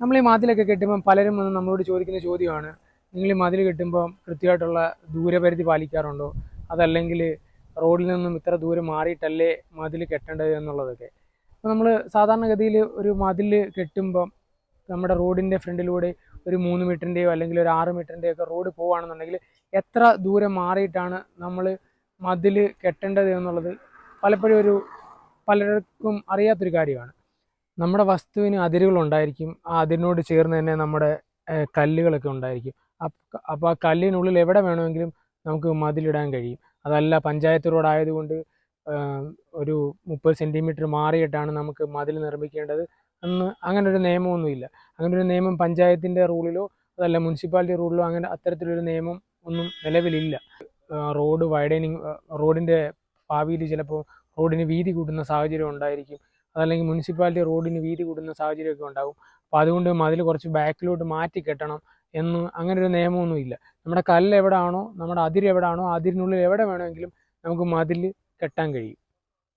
നമ്മൾ ഈ മതിലൊക്കെ കെട്ടുമ്പം പലരും വന്ന് നമ്മളോട് ചോദിക്കുന്ന ചോദ്യമാണ്, നിങ്ങൾ ഈ മതിൽ കെട്ടുമ്പം കൃത്യമായിട്ടുള്ള ദൂരപരിധി പാലിക്കാറുണ്ടോ, അതല്ലെങ്കിൽ റോഡിൽ നിന്നും ഇത്ര ദൂരം മാറിയിട്ടല്ലേ മതിൽ കെട്ടേണ്ടത് എന്നുള്ളതൊക്കെ. അപ്പോൾ നമ്മൾ സാധാരണഗതിയിൽ ഒരു മതിൽ കെട്ടുമ്പം നമ്മുടെ റോഡിൻ്റെ ഫ്രണ്ടിലൂടെ ഒരു 3 മീറ്ററിൻ്റെയോ അല്ലെങ്കിൽ ഒരു 6 മീറ്ററിൻ്റെയോ ഒക്കെ റോഡ് പോവുകയാണെന്നുണ്ടെങ്കിൽ എത്ര ദൂരം മാറിയിട്ടാണ് നമ്മൾ മതിൽ കെട്ടേണ്ടത് എന്നുള്ളത് പലപ്പോഴും പലർക്കും അറിയാത്തൊരു കാര്യമാണ്. നമ്മുടെ വസ്തുവിന് അതിരുകളുണ്ടായിരിക്കും. ആ അതിരിനോട് ചേർന്ന് തന്നെ നമ്മുടെ കല്ലുകളൊക്കെ ഉണ്ടായിരിക്കും. അപ്പോൾ ആ കല്ലിനുള്ളിൽ എവിടെ വേണമെങ്കിലും നമുക്ക് മതിലിടാൻ കഴിയും. അതല്ല പഞ്ചായത്ത് റോഡായതുകൊണ്ട് ഒരു 30 സെൻറ്റിമീറ്റർ മാറിയിട്ടാണ് നമുക്ക് മതിൽ നിർമ്മിക്കേണ്ടത് അങ്ങനൊരു നിയമമൊന്നുമില്ല. അങ്ങനൊരു നിയമം പഞ്ചായത്തിൻ്റെ റൂളിലോ അതല്ല മുനിസിപ്പാലിറ്റി റൂളിലോ അങ്ങനെ അത്തരത്തിലൊരു നിയമം ഒന്നും നിലവിലില്ല. റോഡ് വൈഡനിങ്, റോഡിൻ്റെ ഭാവിയിൽ ചിലപ്പോൾ റോഡിന് വീതി കൂട്ടുന്ന സാഹചര്യം ഉണ്ടായിരിക്കും. അതല്ലെങ്കിൽ മുനിസിപ്പാലിറ്റി റോഡിന് വീതി കൂടുന്ന സാഹചര്യമൊക്കെ ഉണ്ടാകും. അപ്പോൾ അതുകൊണ്ട് മതിൽ കുറച്ച് ബാക്കിലോട്ട് മാറ്റി കെട്ടണം അങ്ങനൊരു നിയമമൊന്നുമില്ല. നമ്മുടെ കല്ല് എവിടെയാണോ, നമ്മുടെ അതിര് എവിടെയാണോ അതിരിനുള്ളിൽ എവിടെ വേണമെങ്കിലും നമുക്ക് മതിൽ കെട്ടാൻ കഴിയും.